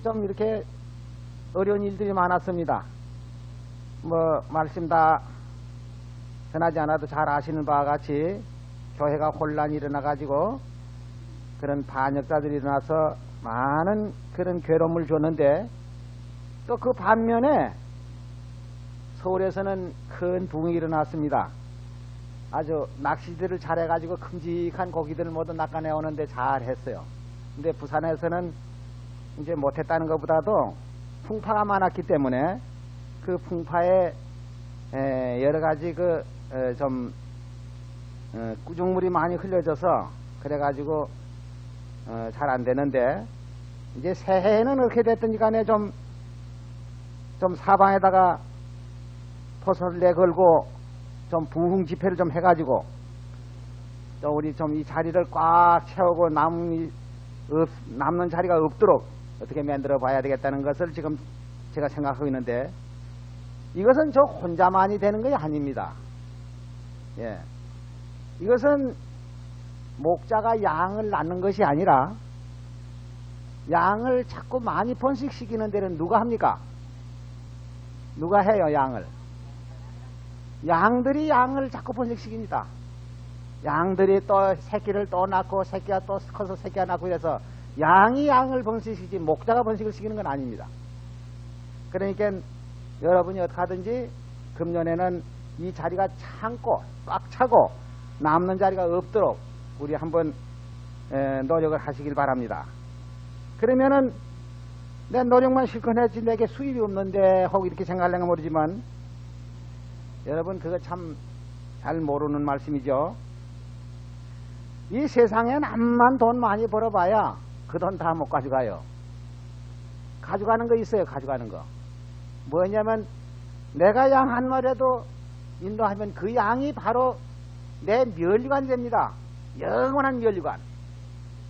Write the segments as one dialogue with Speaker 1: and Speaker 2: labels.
Speaker 1: 좀 이렇게 어려운 일들이 많았습니다. 말씀 다 전하지 않아도 잘 아시는 바와 같이 교회가 혼란이 일어나가지고 그런 반역자들이 일어나서 많은 그런 괴로움을 줬는데, 또 그 반면에 서울에서는 큰 붕이 일어났습니다. 아주 낚시들을 잘해가지고 큼직한 고기들을 모두 낚아내오는데 잘했어요. 근데 부산에서는 이제 못했다는 것보다도 풍파가 많았기 때문에 그 풍파에 여러가지 꾸중물이 많이 흘려져서 그래가지고 잘 안되는데, 이제 새해에는 어떻게 됐든지 간에 좀 사방에다가 포스를 내걸고 좀 부흥 집회를 좀 해가지고 또 우리 좀 이 자리를 꽉 채우고 남는 자리가 없도록 어떻게 만들어 봐야 되겠다는 것을 지금 제가 생각하고 있는데, 이것은 저 혼자만이 되는 것이 아닙니다. 예. 이것은 목자가 양을 낳는 것이 아니라 양을 자꾸 많이 번식시키는 데는 누가 합니까? 누가 해요, 양을? 양들이 양을 자꾸 번식시킵니다. 양들이 또 새끼를 또 낳고 새끼가 또 커서 새끼가 낳고 이래서 양이 양을 번식시키지 목자가 번식을 시키는 건 아닙니다. 그러니까 여러분이 어떻게 하든지 금년에는 이 자리가 꽉 차고 남는 자리가 없도록 우리 한번 노력을 하시길 바랍니다. 그러면은 내 노력만 실컷 했지 내게 수입이 없는데 혹 이렇게 생각하려면 모르지만, 여러분 그거 참 잘 모르는 말씀이죠. 이 세상에 남만 돈 많이 벌어봐야 그 돈 다 못 가져가요. 가져가는 거 있어요. 가져가는 거 뭐냐면, 내가 양 한 마리라도 인도하면 그 양이 바로 내 면류관이 됩니다. 영원한 면류관.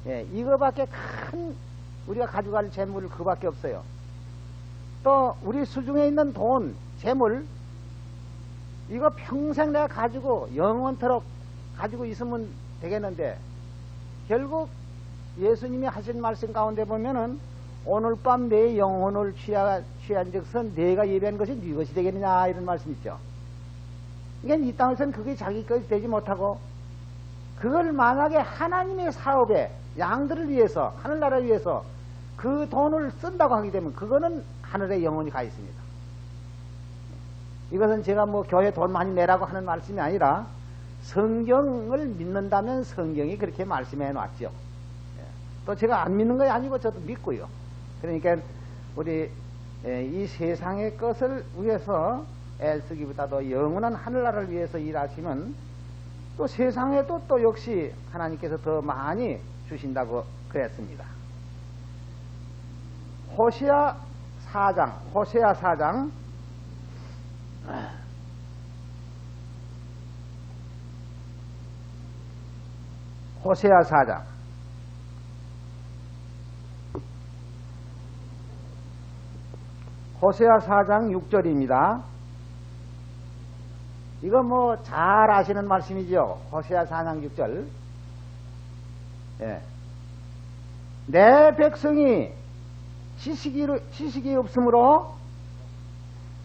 Speaker 1: 예, 이거밖에 큰 우리가 가져갈 재물은 그거밖에 없어요. 또 우리 수중에 있는 돈, 재물, 이거 평생 내가 가지고 영원토록 가지고 있으면 되겠는데, 결국 예수님이 하신 말씀 가운데 보면은 오늘 밤 내 영혼을 취한즉슨 내가 예배한 것이 네 것이 되겠느냐, 이런 말씀 있죠. 그러니까 이 땅에서는 그게 자기 것이 되지 못하고, 그걸 만약에 하나님의 사업에 양들을 위해서, 하늘나라를 위해서 그 돈을 쓴다고 하게 되면 그거는 하늘에 영원히 가 있습니다. 이것은 제가 교회 돈 많이 내라고 하는 말씀이 아니라 성경을 믿는다면 성경이 그렇게 말씀해 놨죠. 또 제가 안 믿는 것이 아니고 저도 믿고요. 그러니까 우리 이 세상의 것을 위해서 애쓰기보다도 영원한 하늘나라를 위해서 일하시면 또 세상에도 또 역시 하나님께서 더 많이 주신다고 그랬습니다. 호세아 4장 호세아 4장 호세아 4장 6절입니다. 이거 잘 아시는 말씀이죠. 호세아 4장 6절. 예. 내 백성이 지식이 없으므로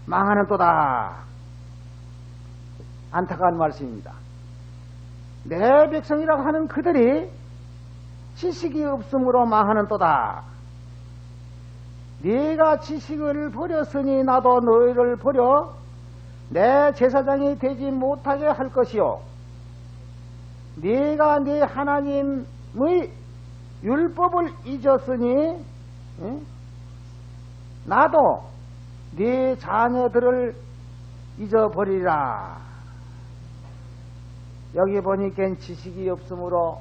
Speaker 1: 망하는도다. 안타까운 말씀입니다. 내 백성이라고 하는 그들이 지식이 없으므로 망하는도다. 네가 지식을 버렸으니 나도 너희를 버려 내 제사장이 되지 못하게 할 것이요, 네가 네 하나님의 율법을 잊었으니 나도 네 자녀들을 잊어버리라. 여기 보니까 지식이 없으므로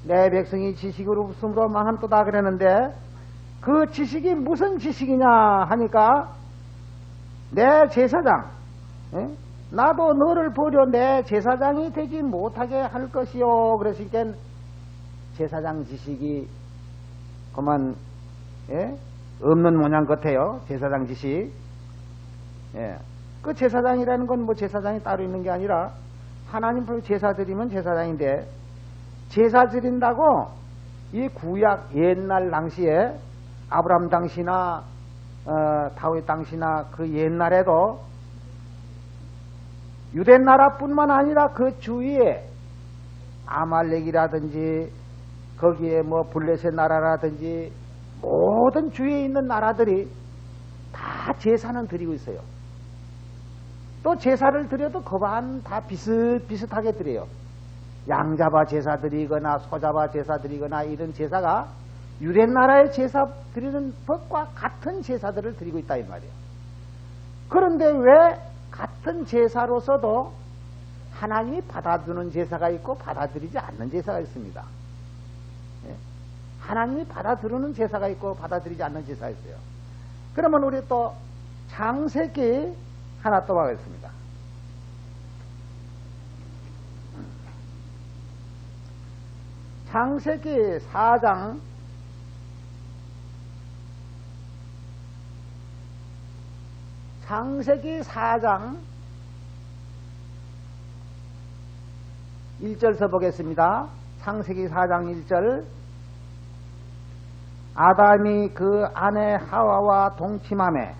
Speaker 1: 내 백성이 지식이 없으므로 망한도다 그랬는데, 그 지식이 무슨 지식이냐 하니까 내 제사장, 나도 너를 버려 내 제사장이 되지 못하게 할 것이요. 그러시니까 제사장 지식이 그만 없는 모양 같아요. 제사장 지식. 그 제사장이라는 건 제사장이 따로 있는 게 아니라 하나님 앞에 제사 드리면 제사장인데, 제사 드린다고 이 구약 옛날 당시에 아브람 당시나 다윗 당시나 그 옛날에도 유대 나라뿐만 아니라 그 주위에 아말렉이라든지 거기에 뭐 블레셋 나라라든지 모든 주위에 있는 나라들이 다 제사는 드리고 있어요. 또 제사를 드려도 거반 다 비슷하게 드려요. 양 잡아 제사 드리거나 소 잡아 제사 드리거나 이런 제사가 유대 나라의 제사 드리는 법과 같은 제사들을 드리고 있다 이 말이에요. 그런데 왜 같은 제사로서도 하나님이 받아주는 제사가 있고 받아들이지 않는 제사가 있습니다. 예? 하나님이 받아들이는 제사가 있고 받아들이지 않는 제사가 있어요. 그러면 우리 또 창세기 하나 또 보겠습니다. 창세기 4장 1절서 보겠습니다. 창세기 4장 1절. 아담이 그 아내 하와와 동침하매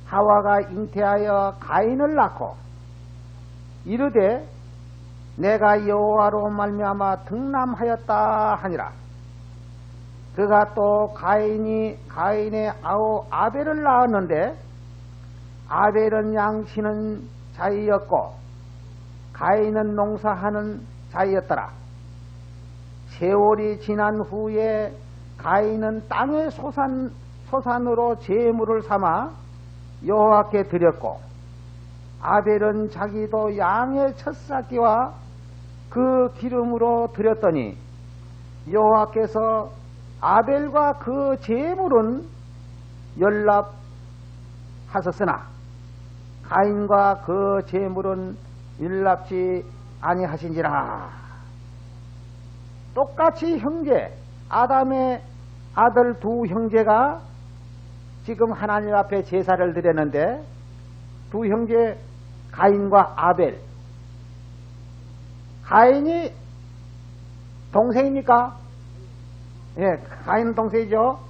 Speaker 1: 하와가 잉태하여 가인을 낳고 이르되 내가 여호와로 말미암아 등남하였다 하니라. 그가 또 가인의 아우 아벨을 낳았는데 아벨은 양치는 자이였고 가인은 농사하는 자이었더라. 세월이 지난 후에 가인은 땅의 소산으로 제물을 삼아 여호와께 드렸고 아벨은 자기도 양의 첫삭기와 그 기름으로 드렸더니 여호와께서 아벨과 그 제물은 연락하셨으나 가인과 그 제물은 연락지 아니하신지라. 똑같이 형제 아담의 아들 두 형제가 지금 하나님 앞에 제사를 드렸는데 두 형제 가인과 아벨. 가인이 동생입니까? 예, 가인은 동생이죠.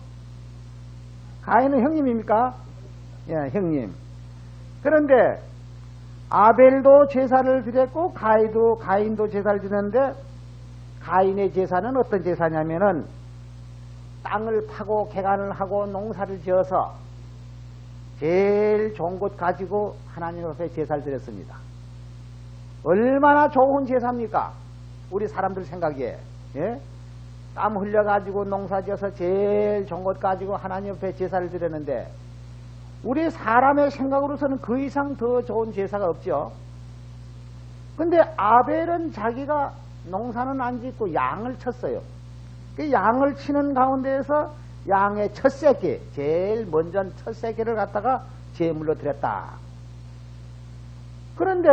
Speaker 1: 가인은 형님입니까? 예, 형님. 그런데 아벨도 제사를 드렸고 가인도 제사를 드렸는데 가인의 제사는 어떤 제사냐면은 땅을 파고 개간을 하고 농사를 지어서 제일 좋은 것 가지고 하나님 앞에 제사를 드렸습니다. 얼마나 좋은 제사입니까? 우리 사람들 생각에. 예? 땀 흘려가지고 농사 지어서 제일 좋은 것 가지고 하나님 앞에 제사를 드렸는데 우리 사람의 생각으로서는 그 이상 더 좋은 제사가 없죠. 근데 아벨은 자기가 농사는 안 짓고 양을 쳤어요. 그 양을 치는 가운데에서 양의 첫 새끼, 제일 먼저 첫 새끼를 갖다가 제물로 드렸다. 그런데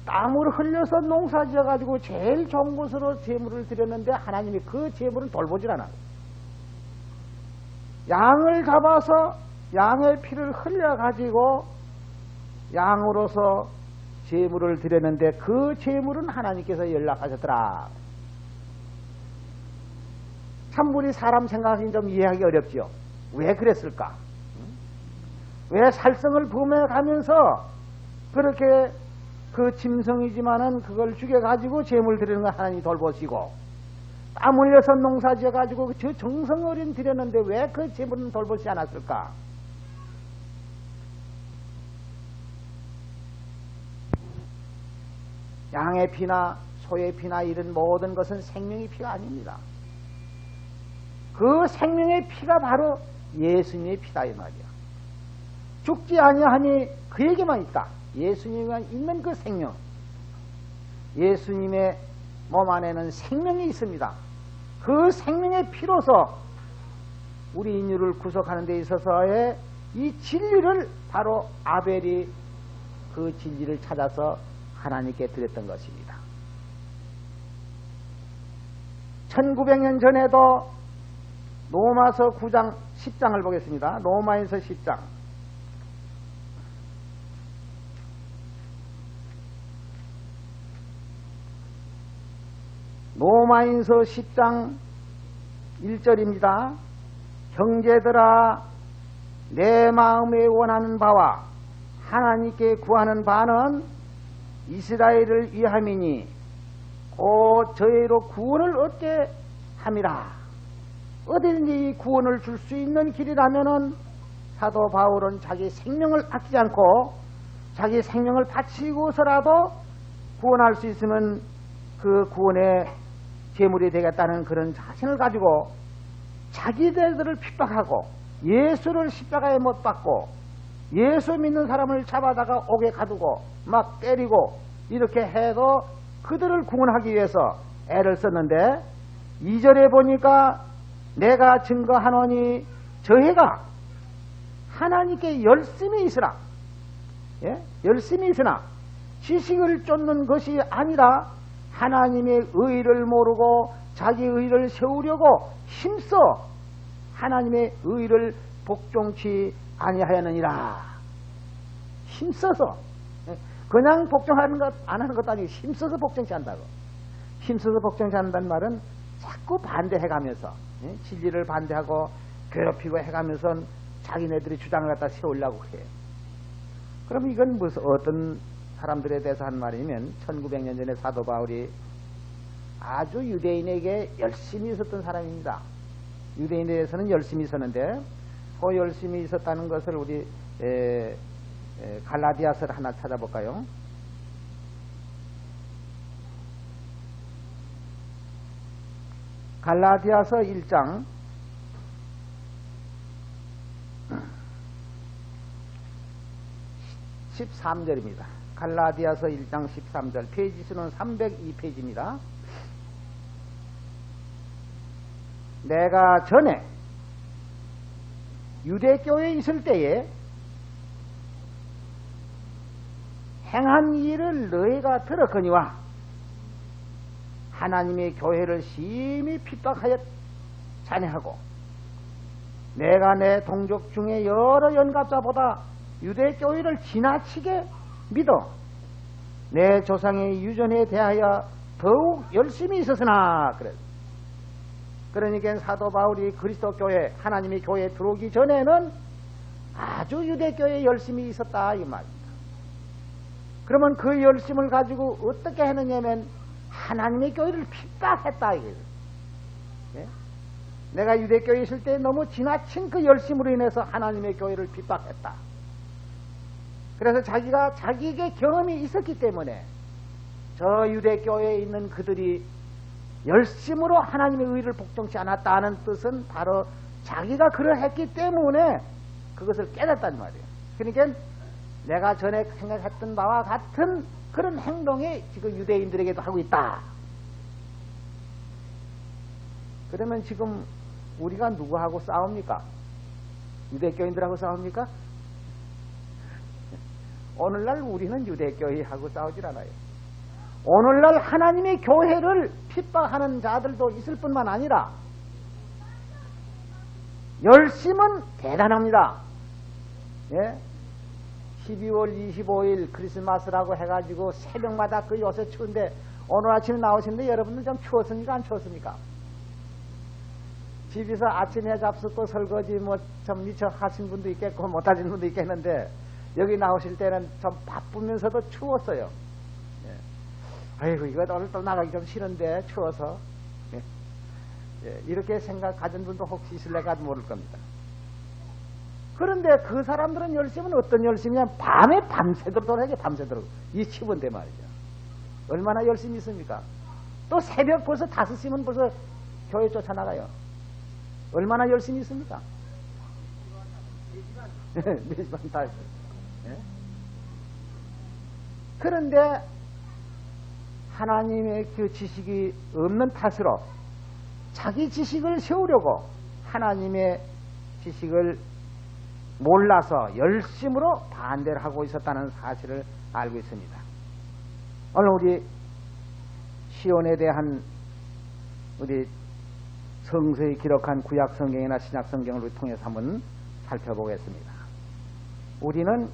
Speaker 1: 땀을 흘려서 농사 지어가지고 제일 좋은 곳으로 제물을 드렸는데 하나님이 그 제물을 돌보질 않아요. 양을 잡아서 양의 피를 흘려가지고 양으로서 제물을 드렸는데 그 제물은 하나님께서 연락하셨더라. 참 우리 사람 생각이 좀 이해하기 어렵지요. 왜 그랬을까? 왜 살성을 범해가면서 그렇게 그 짐승이지만은 그걸 죽여가지고 제물 드리는 걸 하나님이 돌보시고 땀 흘려서 농사 지어가지고 저 정성 어린 드렸는데 왜 그 제물은 돌보지 않았을까? 양의 피나 소의 피나 이런 모든 것은 생명의 피가 아닙니다. 그 생명의 피가 바로 예수님의 피다 이 말이야. 죽지 아니하니 그에게만 있다. 예수님만 있는 그 생명. 예수님의 몸 안에는 생명이 있습니다. 그 생명의 피로서 우리 인류를 구속하는 데 있어서의 이 진리를 바로 아벨이 그 진리를 찾아서 하나님께 드렸던 것입니다. 1900년 전에도 로마서 9장 10장을 보겠습니다. 로마에서 10장. 로마인서 10장 1절입니다. 형제들아, 내 마음에 원하는 바와 하나님께 구하는 바는 이스라엘을 위함이니 곧 저희로 구원을 얻게 함이라. 어디든지 구원을 줄 수 있는 길이라면은 사도 바울은 자기 생명을 아끼지 않고 자기 생명을 바치고서라도 구원할 수 있으면 그 구원의 제물이 되겠다는 그런 자신을 가지고 자기들을 핍박하고 예수를 십자가에 못 박고 예수 믿는 사람을 잡아다가 옥에 가두고 막 때리고 이렇게 해도 그들을 구원하기 위해서 애를 썼는데 2절에 보니까 내가 증거하노니 저희가 하나님께 열심히 있으라. 예? 열심히 있으나 지식을 쫓는 것이 아니라 하나님의 의를 모르고 자기 의를 세우려고 힘써 하나님의 의를 복종치 아니하였느니라. 힘써서, 그냥 복종하는 것 안 하는 것도 아니고 힘써서 복종치 않는다고. 힘써서 복종치 않는다는 말은 자꾸 반대해가면서 진리를 반대하고 괴롭히고 해가면서 자기네들이 주장을 갖다 세우려고 해요. 그럼 이건 무슨 어떤 사람들에 대해서 한 말이면 1900년 전에 사도 바울이 아주 유대인에게 열심히 있었던 사람입니다. 유대인에 대해서는 열심히 있었는데 그 열심히 있었다는 것을 우리 갈라디아서를 하나 찾아볼까요? 갈라디아서 1장 13절입니다. 갈라디아서 1장 13절, 페이지 수는 302페이지입니다. 내가 전에 유대교회에 있을 때에 행한 일을 너희가 들었거니와 하나님의 교회를 심히 핍박하여 잔해하고 내가 내 동족 중에 여러 연갑자보다 유대교회를 지나치게 믿어 내 조상의 유전에 대하여 더욱 열심히 있었으나 그래. 그러니까 사도 바울이 그리스도 교회 하나님의 교회에 들어오기 전에는 아주 유대교회에 열심히 있었다 이 말입니다. 그러면 그 열심을 가지고 어떻게 했느냐면 하나님의 교회를 핍박했다 이거예요. 예? 내가 유대교회에 있을 때 너무 지나친 그 열심으로 인해서 하나님의 교회를 핍박했다. 그래서 자기가 자기에게 경험이 있었기 때문에 저 유대교회에 있는 그들이 열심으로 하나님의 의를 복종치 않았다는 뜻은 바로 자기가 그러했기 때문에 그것을 깨닫단 말이에요. 그러니까 내가 전에 생각했던 바와 같은 그런 행동이 지금 유대인들에게도 하고 있다. 그러면 지금 우리가 누구하고 싸웁니까? 유대교인들하고 싸웁니까? 오늘날 우리는 유대교회하고 싸우질 않아요. 오늘날 하나님의 교회를 핍박하는 자들도 있을 뿐만 아니라 열심은 대단합니다. 예? 12월 25일 크리스마스라고 해가지고 새벽마다 그 요새 추운데 오늘 아침에 나오시는데 여러분들 좀 추웠습니까? 안 추웠습니까? 집에서 아침에 잡수고 설거지 뭐 좀 미처 하신 분도 있겠고 못하신 분도 있겠는데 여기 나오실 때는 좀 바쁘면서도 추웠어요. 예. 아이고 이거 오늘 또 나가기 좀 싫은데 추워서 예. 예. 이렇게 생각 가진 분도 혹시 있을래가 모를 겁니다. 그런데 그 사람들은 열심은 어떤 열심이냐 밤에 밤새도록 돌아야지 밤새도록 이 치본데 말이죠. 얼마나 열심히 있습니까? 또 새벽 벌써 5시면 벌써 교회 쫓아나가요. 얼마나 열심히 있습니까? 4시간 다 했어요. 예? 그런데 하나님의 그 지식이 없는 탓으로 자기 지식을 세우려고 하나님의 지식을 몰라서 열심으로 반대를 하고 있었다는 사실을 알고 있습니다. 오늘 우리 시온에 대한 우리 성서에 기록한 구약 성경이나 신약 성경을 통해서 한번 살펴보겠습니다. 우리는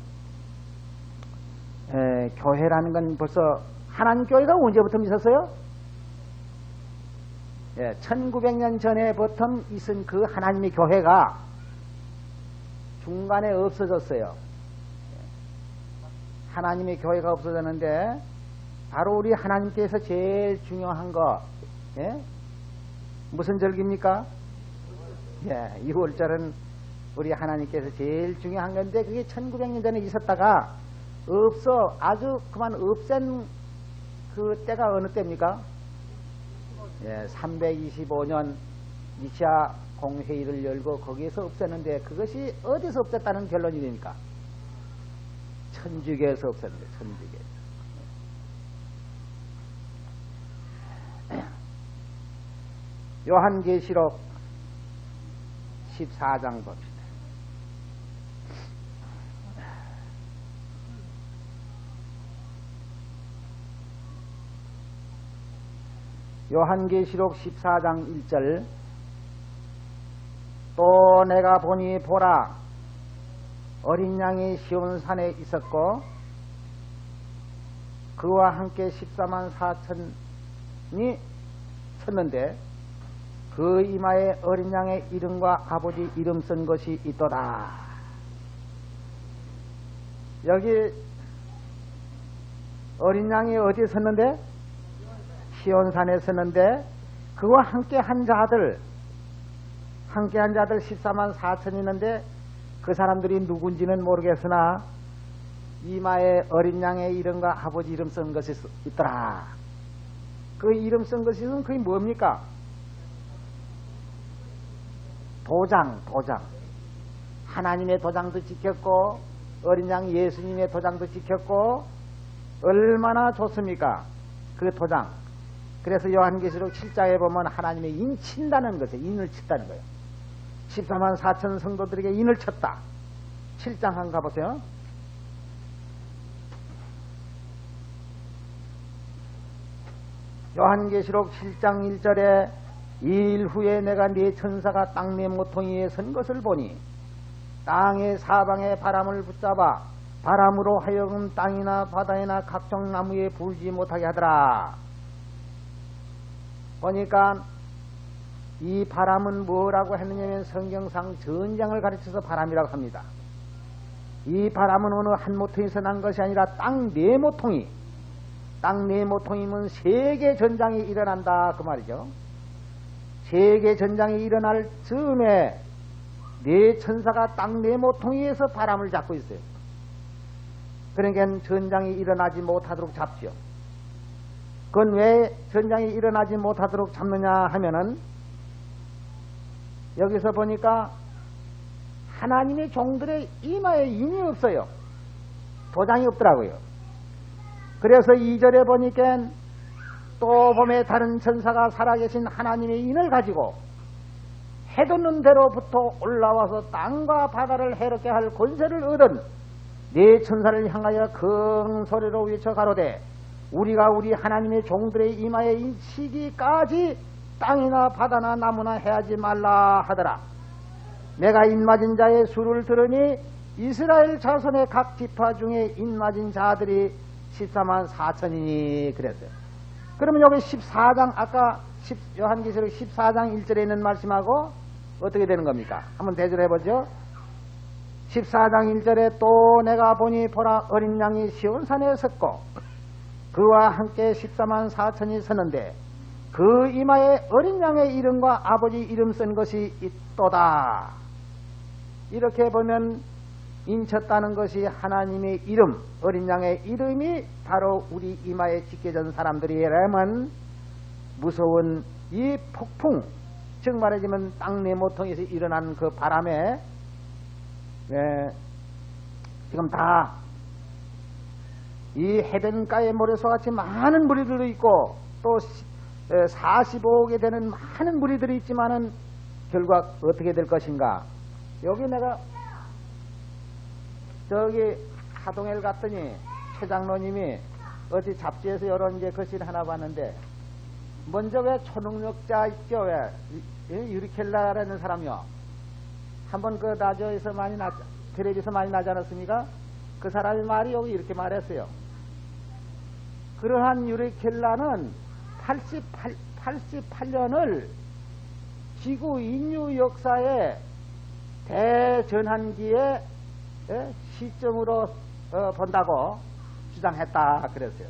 Speaker 1: 교회라는 건 벌써 하나님 교회가 언제부터 있었어요? 예, 1900년 전에 보통 있은 그 하나님의 교회가 중간에 없어졌어요. 하나님의 교회가 없어졌는데 바로 우리 하나님께서 제일 중요한 거 예? 무슨 절기입니까? 예, 6월절은 우리 하나님께서 제일 중요한 건데 그게 1900년 전에 있었다가 없어 아주 그만 없앤 그 때가 어느 때입니까? 예, 325년 니시아 공회의를 열고 거기에서 없앴는데 그것이 어디서 없앴다는 결론이 됩니까? 천주교에서 없앴는데 천주교에서. 요한계시록 14장 봅시다. 요한계시록 14장 1절 또 내가 보니 보라 어린 양이 시온산에 있었고 그와 함께 14만 4천이 섰는데 그 이마에 어린 양의 이름과 아버지 이름 쓴 것이 있도다. 여기 어린 양이 어디에 섰는데? 시온산에 섰는데 그와 함께 한 자들 14만 4천이 있는데 그 사람들이 누군지는 모르겠으나 이마에 어린 양의 이름과 아버지 이름 쓴 것이 있더라. 그 이름 쓴 것이 그게 뭡니까? 도장. 하나님의 도장도 지켰고 어린 양 예수님의 도장도 지켰고 얼마나 좋습니까? 그 도장. 그래서 요한계시록 7장에 보면 하나님의 인 친다는 것이에요. 인을 쳤다는 거예요. 14만 4천 성도들에게 인을 쳤다. 7장 한번 가보세요. 요한계시록 7장 1절에 이일 후에 내가 네 천사가 땅 네 모퉁이에 선 것을 보니 땅의 사방에 바람을 붙잡아 바람으로 하여금 땅이나 바다이나 각종 나무에 불지 못하게 하더라. 보니까 이 바람은 뭐라고 했느냐면 성경상 전장을 가르쳐서 바람이라고 합니다. 이 바람은 어느 한 모퉁이에서 난 것이 아니라 땅 네 모퉁이. 땅 네 모퉁이면 세계 전장이 일어난다 그 말이죠. 세계 전장이 일어날 즈음에 네 천사가 땅 네 모퉁이에서 바람을 잡고 있어요. 그러니까 전장이 일어나지 못하도록 잡죠. 그건 왜 전장이 일어나지 못하도록 잡느냐 하면은 여기서 보니까 하나님의 종들의 이마에 인이 없어요. 도장이 없더라고요. 그래서 2절에 보니까 또 봄에 다른 천사가 살아계신 하나님의 인을 가지고 해돋는 대로부터 올라와서 땅과 바다를 해롭게 할 권세를 얻은 네 천사를 향하여 큰 소리로 외쳐 가로되 우리가 우리 하나님의 종들의 이마에 인치기까지 땅이나 바다나 나무나 해하지 말라 하더라. 내가 인맞은 자의 수를 들으니 이스라엘 자손의 각 지파 중에 인맞은 자들이 14만 4천이니 그랬어요. 그러면 여기 14장 아까 요한계시록 14장 1절에 있는 말씀하고 어떻게 되는 겁니까? 한번 대조를 해보죠. 14장 1절에 또 내가 보니 보라 어린 양이 시온산에 섰고 그와 함께 14만 4천이 섰는데 그 이마에 어린 양의 이름과 아버지 이름 쓴 것이 있도다. 이렇게 보면 인쳤다는 것이 하나님의 이름, 어린 양의 이름이 바로 우리 이마에 찍혀진 사람들이라면 무서운 이 폭풍, 즉 말하자면 땅 네 모퉁이에서 일어난 그 바람에 지금 다 이 해변가의 모래소같이 많은 무리들도 있고 또 45억에 되는 많은 무리들이 있지만은 결과 어떻게 될 것인가? 여기 내가 저기 하동엘 갔더니 최 장로님이 어디 잡지에서 이런 이제 글씨를 하나 봤는데 먼저 왜 초능력자 있죠? 왜 유리켈라라는 사람이요. 한번 그 라디오에서 많이 텔레비에서 많이 나지 않았습니까? 그 사람의 말이 여기 이렇게 말했어요. 그러한 유리켈라는 88년을 지구 인류 역사의 대전환기의 시점으로 본다고 주장했다 그랬어요.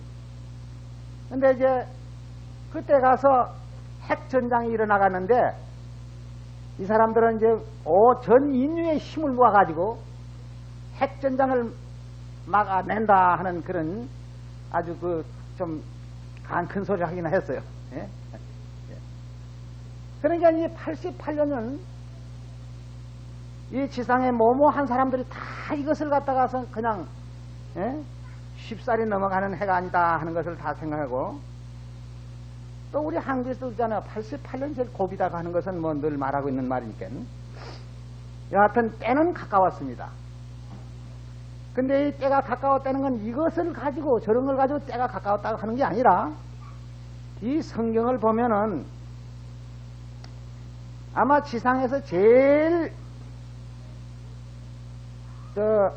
Speaker 1: 근데 이제 그때 가서 핵전장이 일어나갔는데 이 사람들은 이제 전 인류의 힘을 모아가지고 핵전장을 막아낸다 하는 그런 아주 좀 큰 소리를 하긴 했어요. 예? 그러니까 이 88년은 이 지상의 모모한 사람들이 다 이것을 갖다가서 그냥 쉽사리 넘어가는 해가 아니다 하는 것을 다 생각하고, 또 우리 한국에서도 있잖아요. 88년 제일 고비다고 하는 것은 뭐 늘 말하고 있는 말이니까. 여하튼 때는 가까웠습니다. 근데 이 때가 가까웠다는 건 이것을 가지고 저런 걸 가지고 때가 가까웠다고 하는 게 아니라, 이 성경을 보면은 아마 지상에서 제일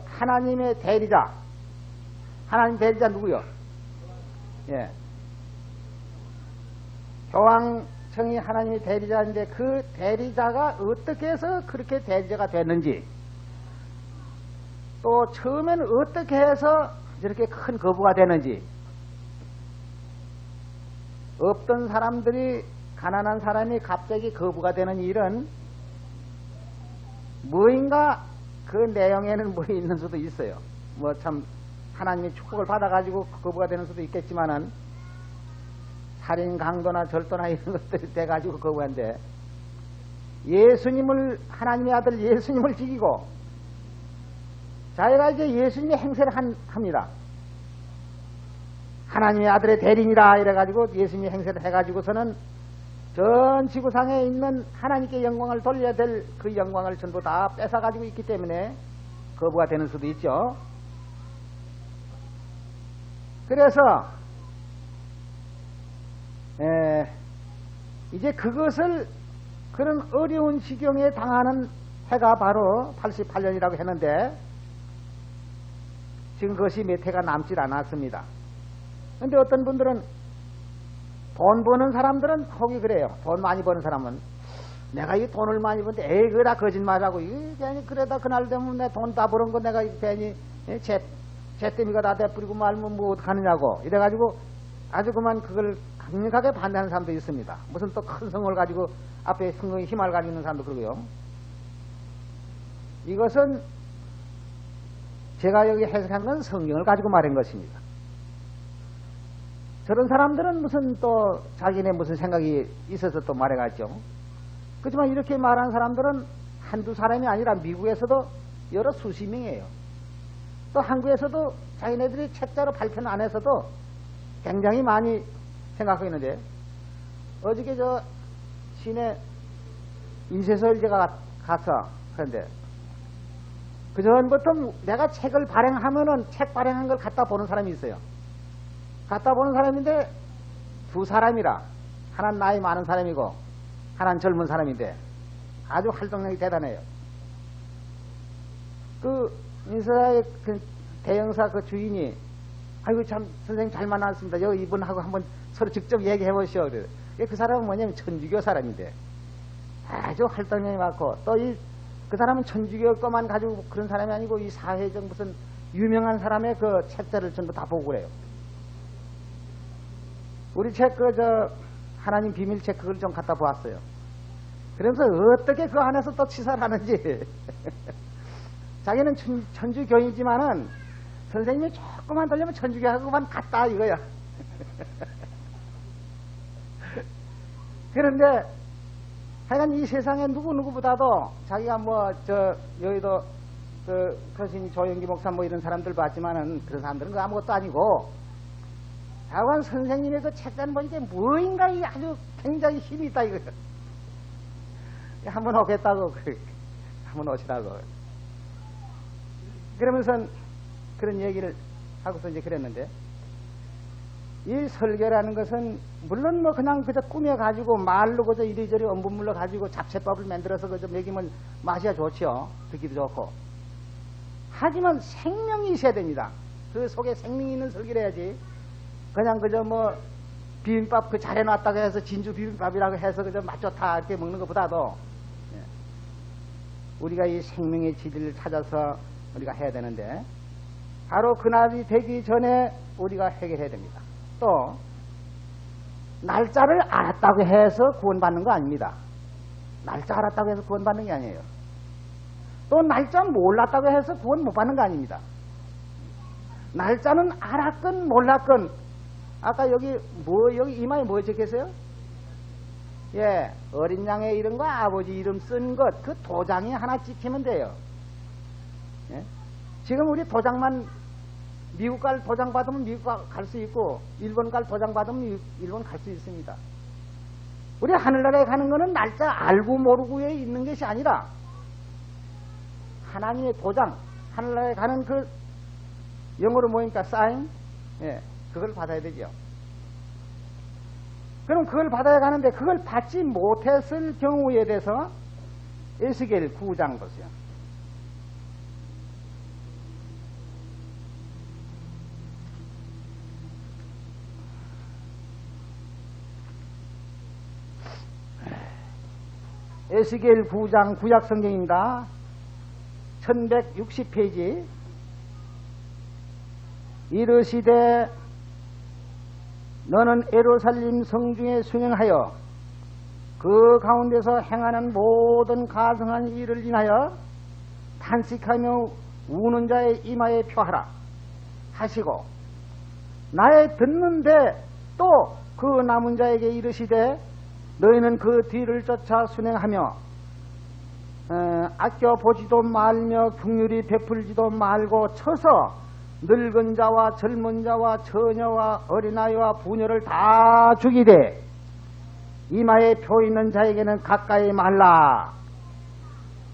Speaker 1: 하나님의 대리자, 하나님 대리자 누구요? 예. 교황청이 하나님의 대리자인데 그 대리자가 어떻게 해서 그렇게 대리자가 됐는지, 또 처음에는 어떻게 해서 저렇게 큰 거부가 되는지, 없던 사람들이, 가난한 사람이 갑자기 거부가 되는 일은 뭐인가 그 내용에는 뭐 있는 수도 있어요. 뭐 참 하나님의 축복을 받아가지고 거부가 되는 수도 있겠지만은, 살인, 강도나 절도나 이런 것들이 돼가지고 거부한데, 예수님을, 하나님의 아들 예수님을 죽이고 자기가 이제 예수님의 행세를 합니다. 하나님의 아들의 대리니라 이래가지고 예수님의 행세를 해가지고서는 전 지구상에 있는 하나님께 영광을 돌려야 될 그 영광을 전부 다 뺏어가지고 있기 때문에 거부가 되는 수도 있죠. 그래서 이제 그것을, 그런 어려운 지경에 당하는 해가 바로 88년이라고 했는데, 지금 그것이 몇 해가 남질 않았습니다. 근데 어떤 분들은, 돈 버는 사람들은 혹이 그래요. 돈 많이 버는 사람은, 내가 이 돈을 많이 버는데 에이 그거 다 거짓말하고, 괜히 그래다 그날 되면 내 돈 다 버는 거 내가 괜히 잿더미가 다 돼버리고 말면 뭐 어떡하느냐고 이래가지고 아주 그만 그걸 강력하게 반대하는 사람도 있습니다. 무슨 또 큰 성을 가지고 앞에 성경의 힘을 가지고 있는 사람도 그러고요. 이것은 제가 여기 해석한 건 성경을 가지고 말한 것입니다. 저런 사람들은 무슨 또 자기네 무슨 생각이 있어서 또 말해갔죠. 그렇지만 이렇게 말하는 사람들은 한두 사람이 아니라 미국에서도 여러 수십 명이에요. 또 한국에서도 자기네들이 책자로 발표는 안 해서도 굉장히 많이 생각하고 있는데, 어저께 저 시내 인쇄소일제가 가서, 그런데 그 전부터 내가 책을 발행하면은 책 발행한 걸 갖다 보는 사람이 있어요. 갖다 보는 사람인데 두 사람이라, 하나는 나이 많은 사람이고 하나는 젊은 사람인데 아주 활동력이 대단해요. 그 인쇄사의 그 대형사 그 주인이, 아이고 참 선생님 잘 만났습니다. 여기 이분하고 한번 서로 직접 얘기해 보시오. 그래. 그 사람은 뭐냐면 천주교 사람인데 아주 활동력이 많고, 또 그 사람은 천주교 것만 가지고 그런 사람이 아니고 이 사회적 무슨 유명한 사람의 그 책들을 전부 다 보고 그래요. 우리 책 하나님 비밀 책 그걸 좀 갖다 보았어요. 그러면서 어떻게 그 안에서 또 치사를 하는지. 자기는 천주교이지만은 선생님이 조금만 돌리면 천주교하고만 같다 이거야. 그런데 하여간 이 세상에 누구보다도 자기가 여의도 거신 조영기 목사 이런 사람들 봤지만은 그런 사람들은 그 아무것도 아니고, 하여간 선생님의 그 책단 보니까 뭐인가 이 아주 굉장히 힘이 있다 이거야. 한번 오겠다고, 한번 오시라고. 그러면서 그런 얘기를 하고서 이제 그랬는데, 이 설교라는 것은 물론 그냥 그저 꾸며가지고 말로 그저 이리저리 엄분물러 가지고 잡채밥을 만들어서 그저 먹이면 맛이야 좋죠. 듣기도 좋고. 하지만 생명이 있어야 됩니다. 그 속에 생명이 있는 설교를 해야지. 그냥 그저 비빔밥 그 잘해놨다고 해서 진주 비빔밥이라고 해서 그저 맛 좋다 이렇게 먹는 것보다도 우리가 이 생명의 진리를 찾아서 우리가 해야 되는데 바로 그날이 되기 전에 우리가 해결해야 됩니다. 또 날짜를 알았다고 해서 구원받는 거 아닙니다. 날짜 알았다고 해서 구원받는 게 아니에요. 또 날짜 몰랐다고 해서 구원 못 받는 거 아닙니다. 날짜는 알았건 몰랐건 아까 여기 이마에 뭐 적혔어요? 예, 어린 양의 이름과 아버지 이름 쓴 것, 그 도장이 하나 찍히면 돼요. 예? 지금 우리 도장만 미국 갈 도장 받으면 미국 갈 수 있고 일본 갈 도장 받으면 일본 갈 수 있습니다. 우리 하늘나라에 가는 거는 날짜 알고 모르고에 있는 것이 아니라 하나님의 도장, 하늘나라에 가는 그 영어로 뭐입니까? 사인? 예, 그걸 받아야 되죠. 그럼 그걸 받아야 가는데 그걸 받지 못했을 경우에 대해서 에스겔 9장 보세요. 에스겔 9장 구약성경입니다. 1160페이지. 이르시되 너는 예루살렘 성중에 순행하여 그 가운데서 행하는 모든 가증한 일을 인하여 탄식하며 우는 자의 이마에 표하라 하시고 나의 듣는데 또 그 남은 자에게 이르시되 너희는 그 뒤를 쫓아 순행하며 아껴보지도 말며 긍휼히 베풀지도 말고 쳐서 늙은 자와 젊은 자와 처녀와 어린아이와 부녀를 다 죽이되 이마에 표 있는 자에게는 가까이 말라.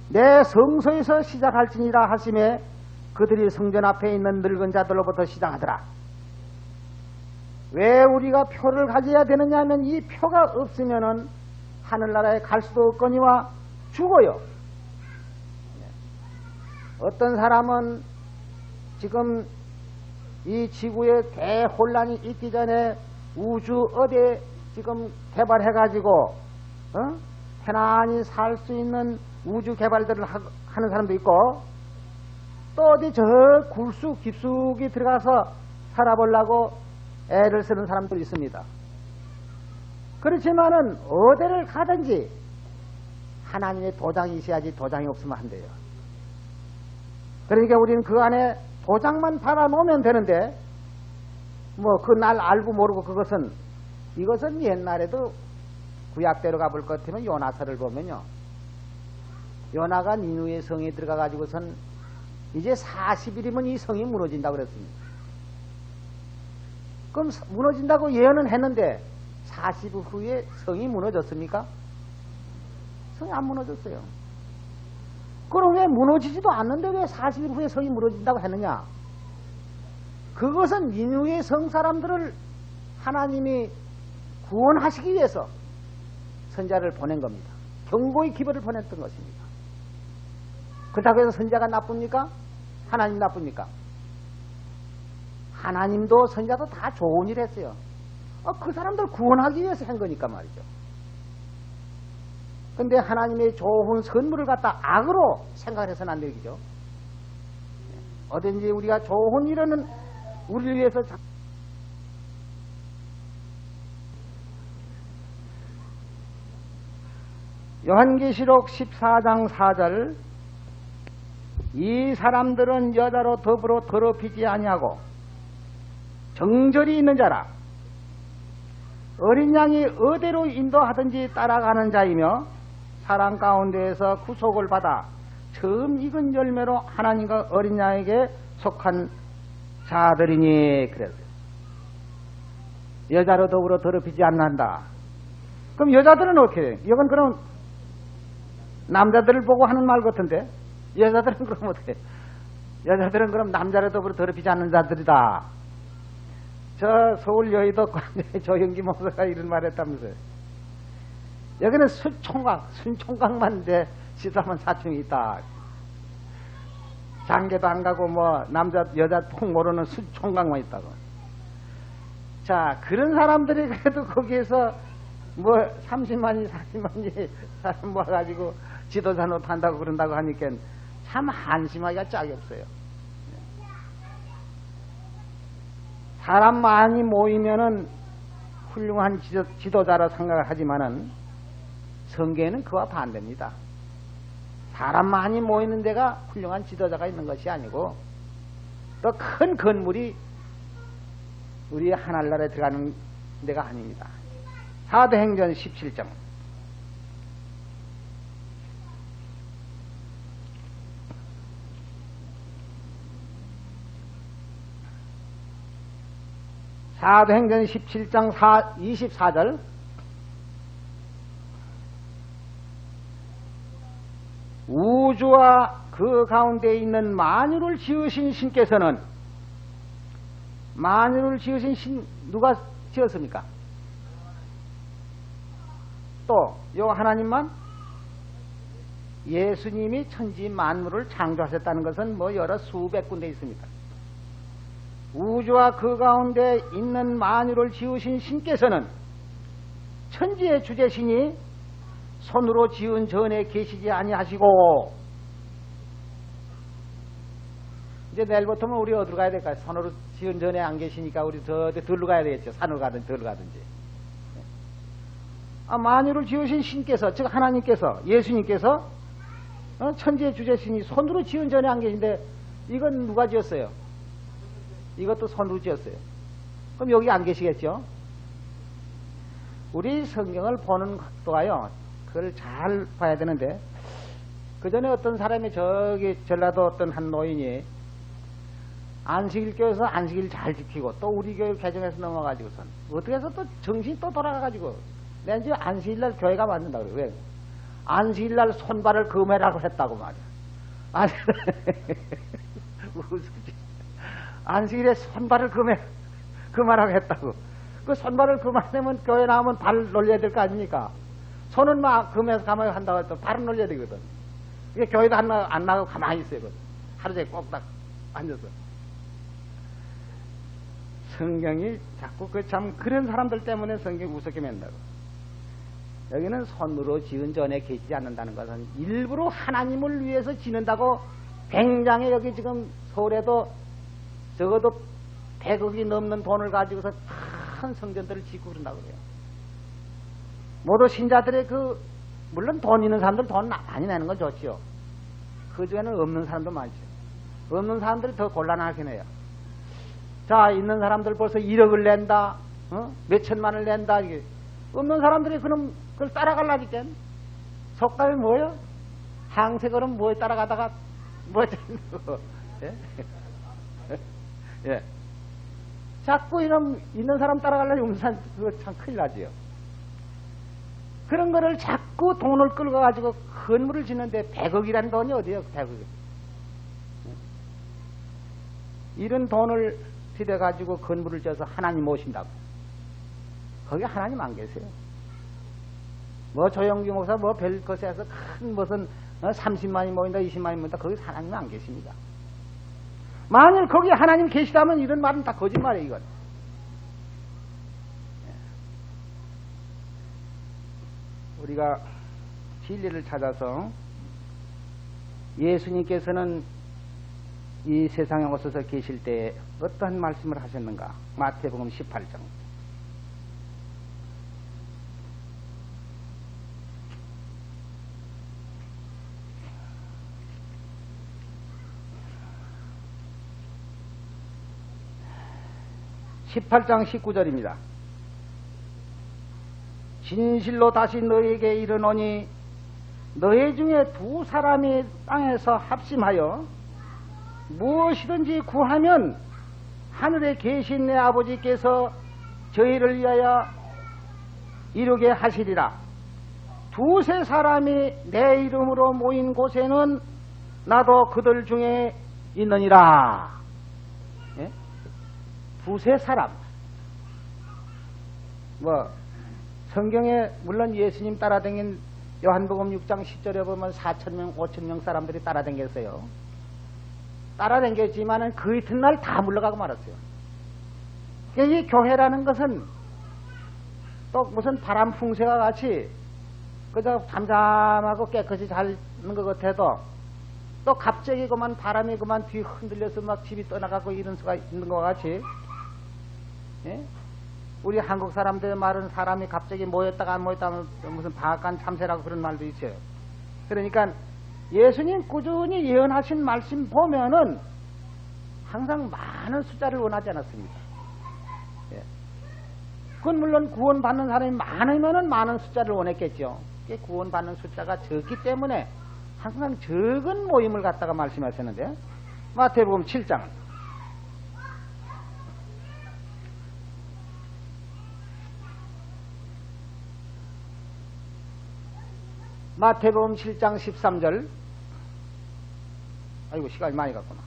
Speaker 1: 내 성소에서 시작할지니라 하심에 그들이 성전 앞에 있는 늙은 자들로부터 시작하더라. 왜 우리가 표를 가져야 되느냐 하면 이 표가 없으면은 하늘나라에 갈 수도 없거니와 죽어요. 어떤 사람은 지금 이 지구에 대혼란이 있기 전에 우주 어디에 지금 개발해가지고 편안히 살 수 있는 우주 개발들을 하는 사람도 있고 또 어디 저 굴쑥 깊숙이 들어가서 살아보려고 애를 쓰는 사람도 있습니다. 그렇지만은 어디를 가든지 하나님의 도장이 있어야지 도장이 없으면 안 돼요. 그러니까 우리는 그 안에 도장만 달아놓으면 되는데 뭐 그 날 알고 모르고 이것은 옛날에도 구약대로 가볼 것 같으면 요나서를 보면요. 요나가 니누의 성에 들어가 가지고선 이제 40일이면 이 성이 무너진다고 그랬습니다. 그럼 무너진다고 예언은 했는데 40일 후에 성이 무너졌습니까? 성이 안 무너졌어요. 그럼 왜 무너지지도 않는데 왜 40일 후에 성이 무너진다고 했느냐? 그것은 니누의 성 사람들을 하나님이 구원하시기 위해서 선자를 보낸 겁니다. 경고의 기별을 보냈던 것입니다. 그렇다고 해서 선자가 나쁩니까? 하나님 나쁩니까? 하나님도 선자도 다 좋은 일 했어요. 그 사람들 구원하기 위해서 한 거니까 말이죠. 근데 하나님의 좋은 선물을 갖다 악으로 생각을 해서는 안 되겠죠. 어딘지 우리가 좋은 일은 우리를 위해서 요한계시록 14장 4절 이 사람들은 여자로 더불어 더럽히지 아니하고 정절이 있는 자라 어린 양이 어디로 인도하든지 따라가는 자이며 사랑 가운데에서 구속을 받아 처음 익은 열매로 하나님과 어린 양에게 속한 자들이니 그랬어요. 여자로 더불어 더럽히지 않는다. 그럼 여자들은 어떻게 해요? 이건 그럼 남자들을 보고 하는 말 같은데 여자들은 그럼 어떻게 해요? 여자들은 그럼 남자로 더불어 더럽히지 않는 자들이다. 저 서울 여의도권에 조영기 목사가 이런 말 했다면서요. 여기는 순총각만 내 시사만 사층이 있다. 장계도 안 가고 뭐 남자 여자 통 모르는 순총각만 있다고. 자, 그런 사람들이 그래도 거기에서 뭐 30만이 40만이 사람 모아가지고 지도자 노릇한다고 그런다고 하니까 참 한심하기가 짝이 없어요. 사람 많이 모이면은 훌륭한 지도자라 생각을 하지만은 성경에는 그와 반대입니다. 사람 많이 모이는 데가 훌륭한 지도자가 있는 것이 아니고 또 큰 건물이 우리 하늘나라에 들어가는 데가 아닙니다. 사도행전 17장 사도행전 17장 24절 우주와 그 가운데 있는 만유를 지으신 신께서는 만유를 지으신 신 누가 지었습니까? 또 요 하나님만? 예수님이 천지 만물을 창조하셨다는 것은 뭐 여러 수백 군데 있습니다. 우주와 그 가운데 있는 만유를 지으신 신께서는 천지의 주제신이 손으로 지은 전에 계시지 아니하시고 이제 내일부터는 우리 어디로 가야 될까요? 손으로 지은 전에 안 계시니까 우리 덜로 가야 되겠죠. 산으로 가든지 덜로 가든지. 만유를 지으신 신께서 즉 하나님께서 예수님께서 천지의 주제신이 손으로 지은 전에 안 계신데 이건 누가 지었어요? 이것도 손으로 지었어요. 그럼 여기 안 계시겠죠? 우리 성경을 보는 각도가요, 그걸 잘 봐야 되는데, 그 전에 어떤 사람이 저기 전라도 어떤 한 노인이 안식일 교회에서 안식일 잘 지키고 또 우리 교회 개정해서 넘어가지고선 어떻게 해서 또 정신이 또 돌아가가지고 내가 이제 안식일날 교회가 맞는다 그래. 왜? 안식일날 손발을 금해라고 했다고 말이야. 안식일에 손발을 금하라고 했다고. 그 손발을 금하려면 교회 나오면 발 놀려야 될 거 아닙니까? 손은 막 금해서 가만히 한다고 해도 발은 놀려야 되거든. 이게 교회도 안 나가고 가만히 있어요. 하루 종일 꼭딱 앉아서. 성경이 자꾸 그런 사람들 때문에 성경이 우습게 맨다고. 여기는 손으로 지은 전에 계시지 않는다는 것은 일부러 하나님을 위해서 지는다고 굉장히 여기 지금 서울에도 적어도 100억이 넘는 돈을 가지고서 큰 성전들을 짓고 그런다고 그래요. 모두 신자들의 물론 돈 있는 사람들 돈 많이 내는 건 좋지요. 그 중에는 없는 사람도 많죠. 없는 사람들이 더 곤란하긴 해요. 자, 있는 사람들 벌써 1억을 낸다, 몇 천만을 낸다, 이게. 없는 사람들이 그걸 따라가려니까. 속담이 뭐예요? 항색어는 뭐에 따라가다가, 예? 예. 자꾸 있는 사람 따라가려면 그거 참 큰일 나지요. 그런 거를 자꾸 돈을 끌고 가지고 건물을 짓는데 100억이라는 돈이 어디예요? 100억. 이런 돈을 들여 가지고 건물을 지어서 하나님 모신다고. 거기 하나님 안 계세요. 뭐 조영규 목사 뭐 별 것에 해서 큰 무슨 30만이 모인다 20만이 모인다 거기 하나님 안 계십니다. 만일 거기 하나님 계시다면 이런 말은 다 거짓말이에요. 이건. 우리가 진리를 찾아서 예수님께서는 이 세상에 오셔서 계실 때 어떠한 말씀을 하셨는가? 마태복음 18장 18장 19절입니다. 진실로 다시 너희에게 이르노니 너희 중에 두 사람이 땅에서 합심하여 무엇이든지 구하면 하늘에 계신 내 아버지께서 저희를 위하여 이루게 하시리라. 두세 사람이 내 이름으로 모인 곳에는 나도 그들 중에 있느니라. 예? 두세 사람. 성경에 물론 예수님 따라다닌 요한복음 6장 10절에 보면 4,000명, 5,000명 사람들이 따라다녔어요. 따라다녔지만은 그 이튿날 다 물러가고 말았어요. 이 교회라는 것은 또 무슨 바람 풍세와 같이 그저 잠잠하고 깨끗이 잘 있는 것 같아도 또 갑자기 그만 바람이 그만 뒤 흔들려서 막 집이 떠나가고 이런 수가 있는 것 같이, 예? 우리 한국 사람들 말은 사람이 갑자기 모였다가 안 모였다가 무슨 방앗간 참새라고 그런 말도 있어요. 그러니까 예수님 꾸준히 예언하신 말씀 보면은 항상 많은 숫자를 원하지 않았습니다. 예. 그건 물론 구원받는 사람이 많으면은 많은 숫자를 원했겠죠. 구원받는 숫자가 적기 때문에 항상 적은 모임을 갖다가 말씀하셨는데, 마태복음 7장 마태복음 7장 13절. 아이고 시간이 많이 갔구나.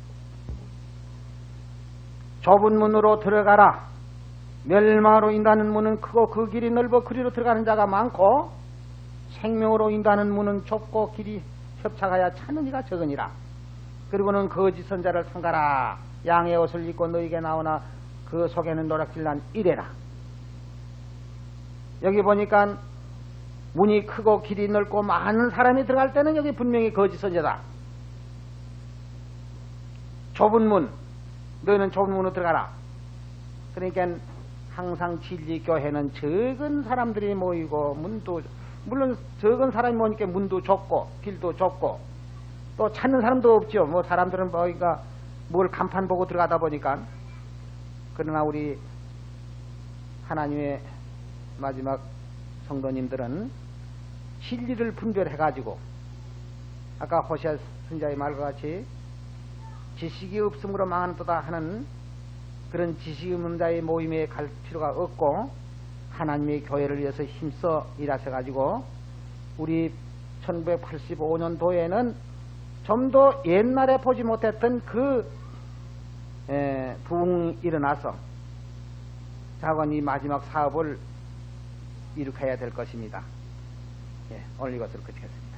Speaker 1: 좁은 문으로 들어가라. 멸망으로 인도하는 문은 크고 그 길이 넓어 그리로 들어가는 자가 많고 생명으로 인도하는 문은 좁고 길이 협착하여 찾는 이가 적으니라. 그리고는 거짓 선자를 삼가라. 양의 옷을 입고 너에게 나오나 그 속에는 노략질 난 이래라. 여기 보니까 문이 크고 길이 넓고 많은 사람이 들어갈 때는 여기 분명히 거짓 선자다. 좁은 문, 너희는 좁은 문으로 들어가라. 그러니까 항상 진리교회는 적은 사람들이 모이고 문도 물론 적은 사람이 모이니까 문도 좁고 길도 좁고 또 찾는 사람도 없죠. 뭐 사람들은 뭐가 뭘 간판 보고 들어가다 보니까. 그러나 우리 하나님의 마지막 성도님들은 진리를 분별해 가지고 아까 호시아 선자의 말과 같이 지식이 없음으로 망하는도다 하는 그런 지식이 없는 자의 모임에 갈 필요가 없고 하나님의 교회를 위해서 힘써 일하셔 가지고 우리 1985년도에는 좀 더 옛날에 보지 못했던 그 부흥이 일어나서 자건 이 마지막 사업을 이룩해야 될 것입니다. 예, 오늘 이것을 그치겠습니다.